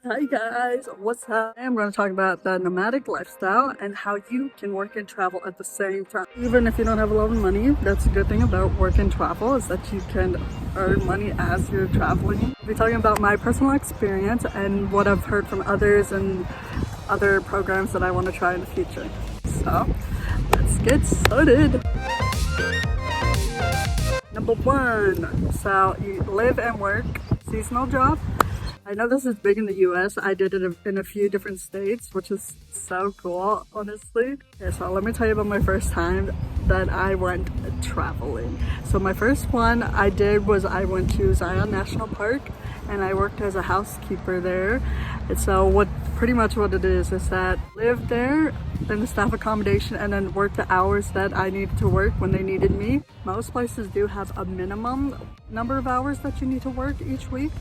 Hi guys, what's up? I'm going to talk about the nomadic lifestyle and how you can work and travel at the same time. Even if you don't have a lot of money, that's a good thing about work and travel is that you can earn money as you're traveling. I'll be talking about my personal experience and what I've heard from others and other programs that I want to try in the future. So, let's get started. Number one, so you live and work, seasonal job. I know this is big in the US. I did it in a few different states, which is so cool, honestly. Okay, so let me tell you about my first time that I went traveling. So my first one I did was I went to Zion National Park and I worked as a housekeeper there. And so pretty much what it is that I lived there in the staff accommodation and then worked the hours that I needed to work when they needed me. Most places do have a minimum number of hours that you need to work each week.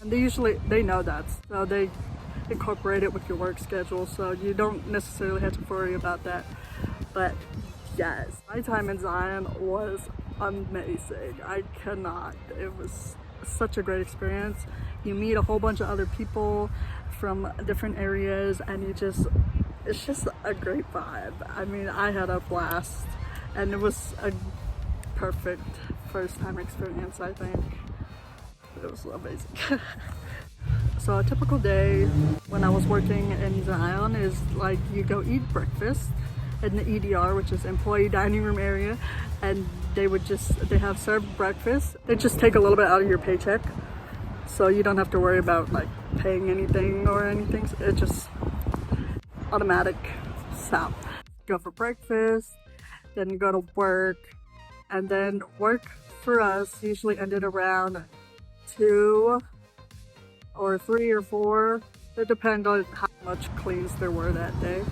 And they know that, so they incorporate it with your work schedule, so you don't necessarily have to worry about that. But yes, my time in Zion was amazing. I cannot. It was such a great experience. You meet a whole bunch of other people from different areas, and it's just a great vibe. I mean, I had a blast, and it was a perfect first time experience, I think. It was amazing. So a typical day when I was working in Zion is like you go eat breakfast in the EDR, which is employee dining room area, and they have served breakfast. They just take a little bit out of your paycheck, so you don't have to worry about like paying anything or anything. It's just automatic. So go for breakfast, then you go to work, and then work for us usually ended around 2 or 3 or 4. It depends on how much cleans there were that day.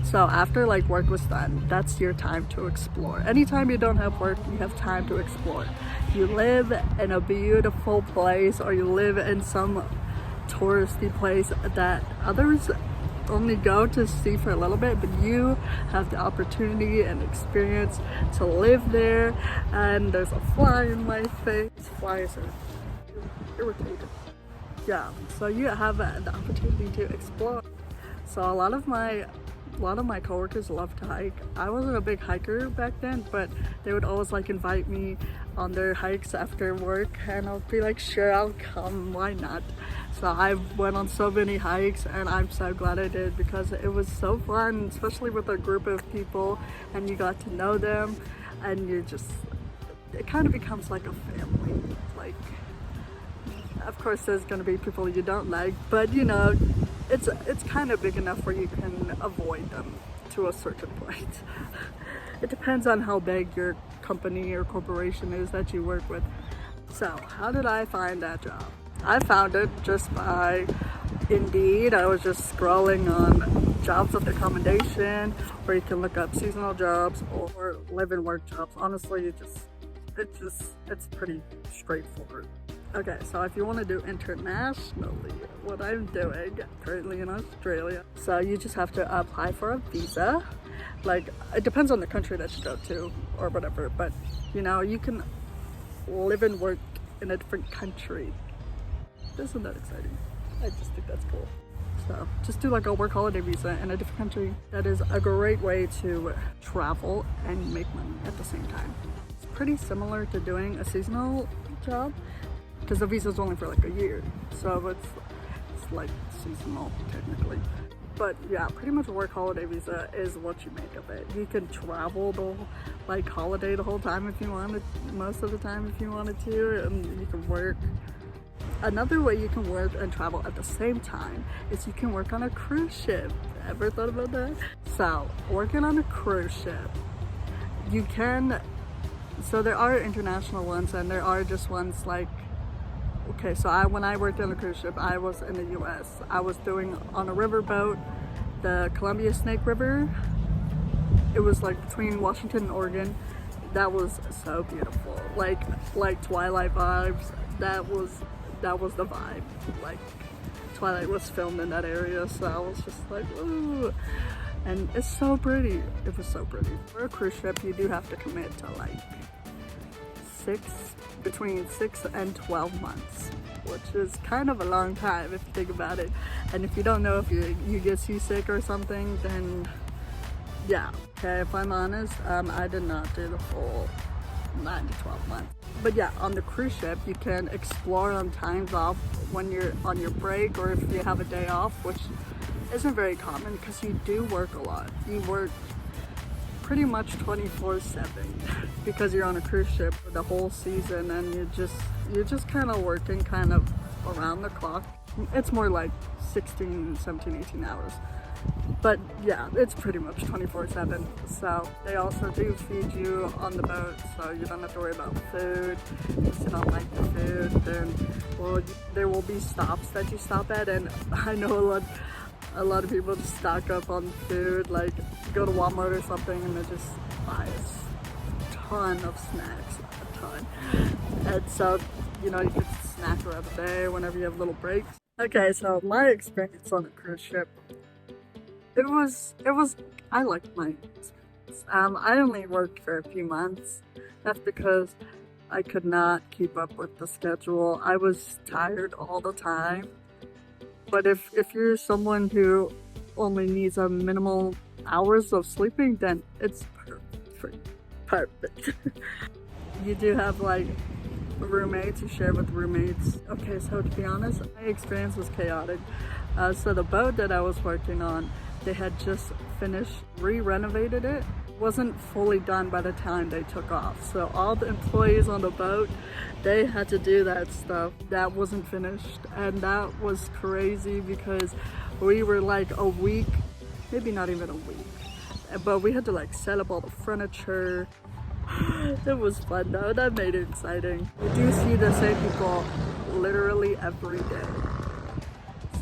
So after like work was done, that's your time to explore. Anytime you don't have work, you have time to explore. You live in a beautiful place or you live in some touristy place that others only go to see for a little bit, but you have the opportunity and experience to live there. And there's a fly in my face. Flies are irritated. Yeah, so you have the opportunity to explore. So a lot of my coworkers love to hike. I wasn't a big hiker back then, but they would always like invite me on their hikes after work, and I'll be like, sure, I'll come, why not? So I went on so many hikes, and I'm so glad I did because it was so fun, especially with a group of people, and you got to know them, and it kind of becomes like a family. Like, of course there's going to be people you don't like, but you know, it's kind of big enough where you can avoid them to a certain point. It depends on how big your company or corporation is that you work with. So how did I find that job? I found it just by Indeed. I was just scrolling on jobs with accommodation where you can look up seasonal jobs or live and work jobs. Honestly, it's pretty straightforward. Okay, so if you want to do internationally, what I'm doing currently in Australia, so you just have to apply for a visa. Like, it depends on the country that you go to or whatever, but you know, you can live and work in a different country. Isn't that exciting? I just think that's cool. So just do like a work holiday visa in a different country. That is a great way to travel and make money at the same time. It's pretty similar to doing a seasonal job, because the visa is only for like a year, so it's like seasonal technically. But yeah, pretty much a work holiday visa is what you make of it. You can travel holiday the whole time if you wanted, most of the time if you wanted to, and you can work. Another way you can work and travel at the same time is you can work on a cruise ship. Ever thought about that? So working on a cruise ship, you can, so there are international ones and there are just ones like, okay, so when I worked on a cruise ship, I was in the US. I was doing on a riverboat, the Columbia Snake River. It was like between Washington and Oregon. That was so beautiful. Like Twilight vibes. That was the vibe. Like Twilight was filmed in that area, so I was just like, ooh. And it's so pretty. It was so pretty. For a cruise ship, you do have to commit to like between 6 and 12 months. which is kind of a long time if you think about it. And if you don't know if you get seasick or something, then yeah, okay, if I'm honest, I did not do the full 9 to 12 months. But yeah, on the cruise ship, you can explore on times off when you're on your break, or if you have a day off, which isn't very common because you do work a lot. You work pretty much 24/7 because you're on a cruise ship for the whole season, and you're just kind of working kind of around the clock. It's more like 16, 17, 18 hours. But yeah, it's pretty much 24/7. So they also do feed you on the boat, so you don't have to worry about food. If you don't like the food, then well, there will be stops that you stop at, and I know a lot of people just stock up on food, like go to Walmart or something and they just buy a ton of snacks, a ton. And so, you know, you can snack throughout the day whenever you have little breaks. Okay, so my experience on a cruise ship, I liked my experience. I only worked for a few months. That's because I could not keep up with the schedule. I was tired all the time. But if you're someone who only needs a minimal hours of sleeping, then it's perfect. You do have like roommates, you share with roommates. Okay, so to be honest, my experience was chaotic. So the boat that I was working on, they had just finished re-renovated it. Wasn't fully done by the time they took off. So all the employees on the boat, they had to do that stuff that wasn't finished. And that was crazy because we were like a week, maybe not even a week, but we had to like set up all the furniture. It was fun though, that made it exciting. You do see the same people literally every day.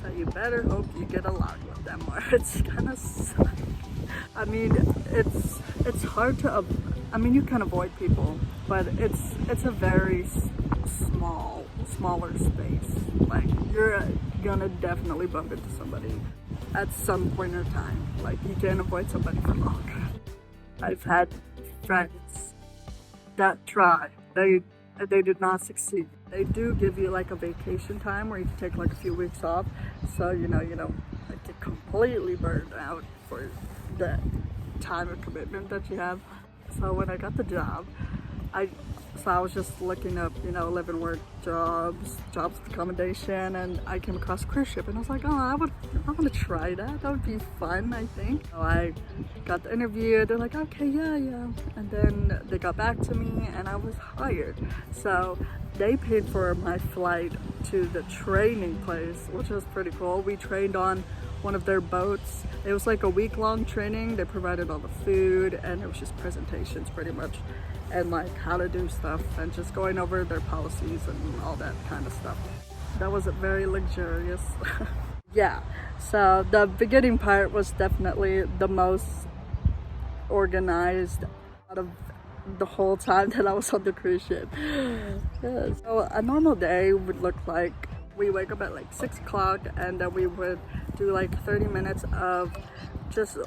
So you better hope you get along with them or it's gonna suck. I mean, it's hard to, I mean, you can avoid people, but it's a very smaller space. Like, you're gonna definitely bump into somebody at some point in time. Like, you can't avoid somebody for long. I've had friends that try, they did not succeed. They do give you like a vacation time where you can take like a few weeks off, so you know like get completely burned out for the time of commitment that you have. So when I got the job, I was just looking up, you know, live and work jobs with accommodation, and I came across a cruise ship and I was like, oh, I want to try that. That would be fun, I think. So I got the interview, they're like, okay, yeah. And then they got back to me and I was hired. So they paid for my flight to the training place, which was pretty cool. We trained on one of their boats. It was like a week-long training. They provided all the food and it was just presentations pretty much, and like how to do stuff and just going over their policies and all that kind of stuff. That was very luxurious. Yeah, so the beginning part was definitely the most organized out of the whole time that I was on the cruise ship. Yeah, so a normal day would look like we wake up at like 6 o'clock and then we would do like 30 minutes of just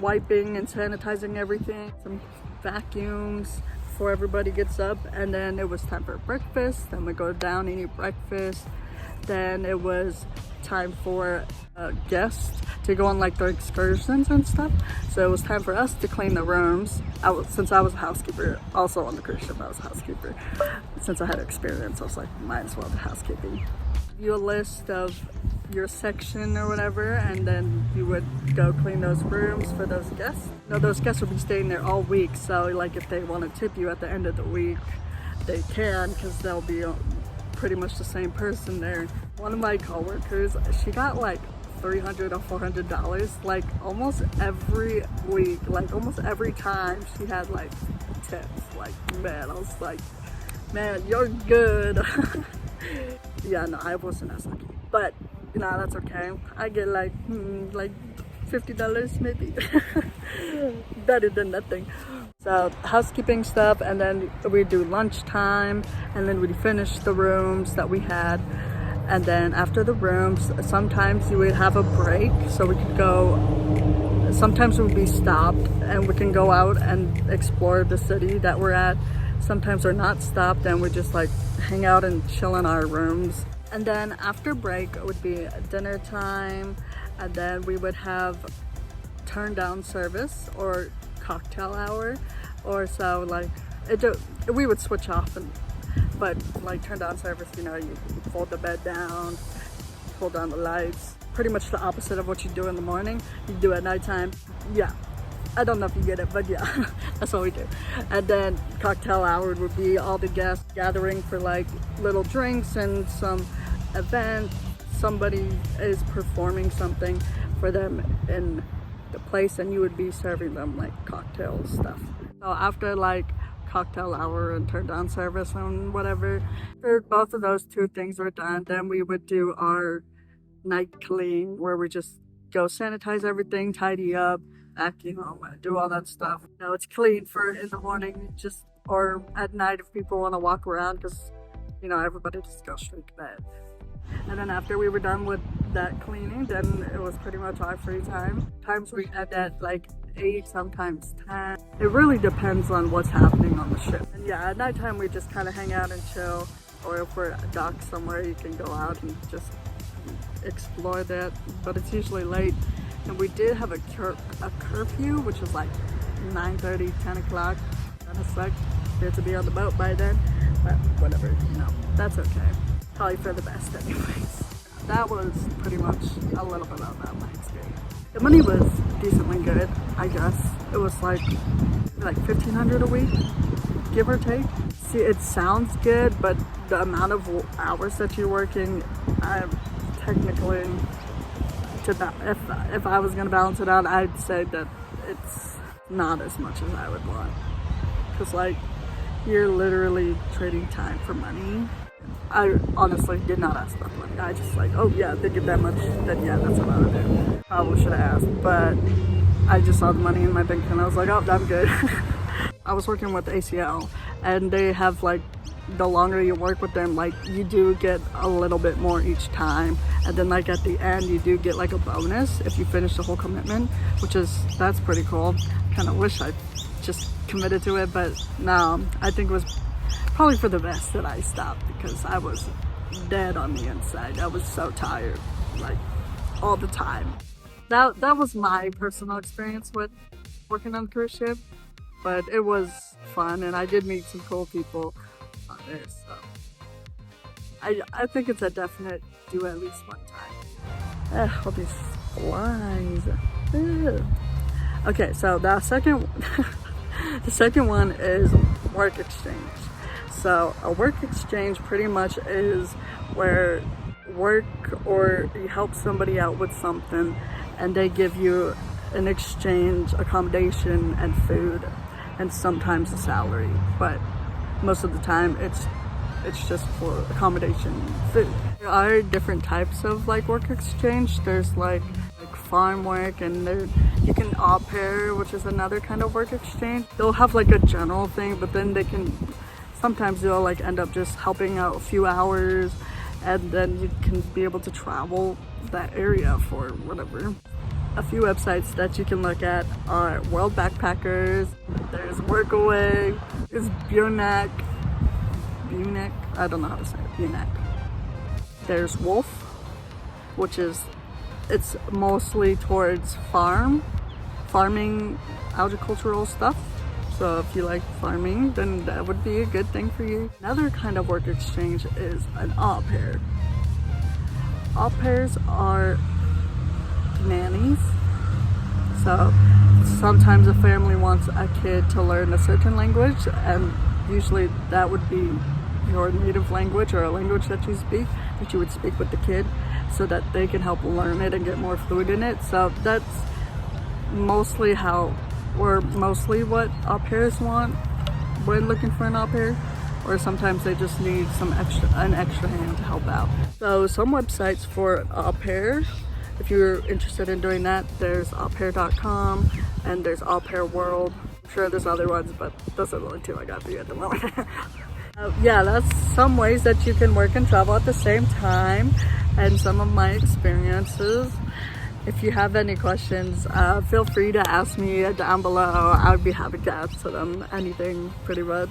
wiping and sanitizing everything, some vacuums before everybody gets up, and then it was time for breakfast. Then we go down and eat breakfast. Then it was time for guests to go on like their excursions and stuff. So it was time for us to clean the rooms. Since I was a housekeeper, also on the cruise ship I was a housekeeper. Since I had experience, I was like, might as well do housekeeping. You a list of your section or whatever, and then you would go clean those rooms for those guests. No, those guests will be staying there all week, so like if they want to tip you at the end of the week, they can, because they'll be pretty much the same person there. One of my coworkers, she got like $300 or $400 like almost every week, like almost every time she had like tips. Like, man, I was like, man, you're good. Yeah, no, I wasn't as lucky, but you know, that's okay. I get like $50 maybe. Better than nothing. So housekeeping stuff, and then we do lunchtime, and then we finish the rooms that we had. And then after the rooms, sometimes you would have a break, so we could go, sometimes we'd be stopped and we can go out and explore the city that we're at. Sometimes we're not stopped and we just like hang out and chill in our rooms. And then after break it would be dinner time, and then we would have turn down service or cocktail hour, or so like we would switch off, but like turn down service, you know, you fold the bed down, pull down the lights, pretty much the opposite of what you do in the morning, you do at nighttime. Yeah, I don't know if you get it, but yeah, that's what we do. And then cocktail hour would be all the guests gathering for like little drinks and some event. Somebody is performing something for them in the place, and you would be serving them like cocktail stuff. So after like cocktail hour and turn down service and whatever, after both of those two things were done, then we would do our night clean, where we just go sanitize everything, tidy up, vacuum, do all that stuff. You know, it's clean for in the morning, just, or at night if people want to walk around, because you know, everybody just goes straight to bed. And then after we were done with that cleaning, then it was pretty much our free time. Times we had at like 8, sometimes 10. It really depends on what's happening on the ship. And yeah, at nighttime we just kind of hang out and chill, or if we're docked somewhere, you can go out and just explore that, but it's usually late. And we did have a curfew, which was like 9:30, 10 o'clock. Kind of sucked. We had to be on the boat by then, but whatever, you know, that's okay. Probably for the best anyways. That was pretty much a little bit about my experience. The money was decently good, I guess. It was like $1,500 a week, give or take. See, it sounds good, but the amount of hours that you're working, technically, if I was gonna balance it out, I'd say that it's not as much as I would want. Cause like, you're literally trading time for money. I honestly did not ask about money. I just like, oh yeah, they give that much, then yeah, that's what I would do. Probably should have asked, but I just saw the money in my bank and I was like, oh, I'm good. I was working with ACL, and they have like, the longer you work with them, like you do get a little bit more each time, and then like at the end you do get like a bonus if you finish the whole commitment, that's pretty cool. Kind of wish I just committed to it, but no, I think it was probably for the best that I stopped, because I was dead on the inside. I was so tired, like all the time. That was my personal experience with working on a cruise ship, but it was fun, and I did meet some cool people on there, so I think it's a definite do at least one time. All these flies. Ugh. Okay, so the second one is work exchange. So a work exchange pretty much is where work, or you help somebody out with something and they give you an exchange accommodation and food, and sometimes a salary, but most of the time it's just for accommodation and food. There are different types of like work exchange. There's like farm work, and you can au pair, which is another kind of work exchange. They'll have like a general thing, but then sometimes they'll like end up just helping out a few hours, and then you can be able to travel that area for whatever. A few websites that you can look at are World Backpackers, there's Workaway, there's Bunac, I don't know how to say it, Bunac. There's Wolf, which it's mostly towards farming, agricultural stuff. So if you like farming, then that would be a good thing for you. Another kind of work exchange is an au pair. Au pairs are nannies. So sometimes a family wants a kid to learn a certain language, and usually that would be your native language, or a language that you would speak with the kid, so that they can help learn it and get more fluent in it. So that's mostly what au pairs want when looking for an au pair, or sometimes they just need an extra hand to help out. So some websites for an au pair, if you're interested in doing that, there's aupair.com and there's Au Pair World. I'm sure there's other ones, but those are the only two I got for you at the moment. Yeah, that's some ways that you can work and travel at the same time, and some of my experiences. if you have any questions, feel free to ask me down below. I'd be happy to answer them, anything pretty much.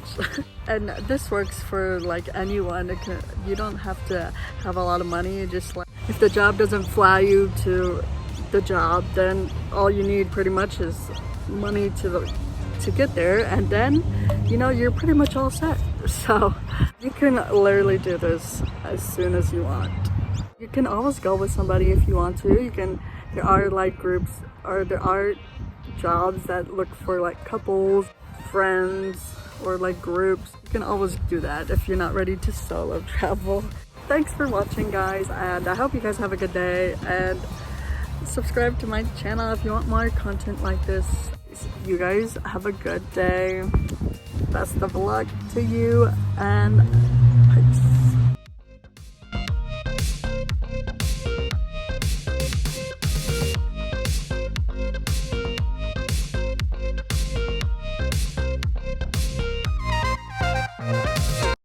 And this works for like anyone. You don't have to have a lot of money. Just like, if the job doesn't fly you to the job, then all you need pretty much is money to get there, and then you know you're pretty much all set. So you can literally do this as soon as you want. You can always go with somebody if you want to. There are like groups, or there are jobs that look for like couples, friends, or like groups. You can always do that if you're not ready to solo travel. Thanks for watching, guys, and I hope you guys have a good day, and subscribe to my channel if you want more content like this. You guys have a good day. Best of luck to you, and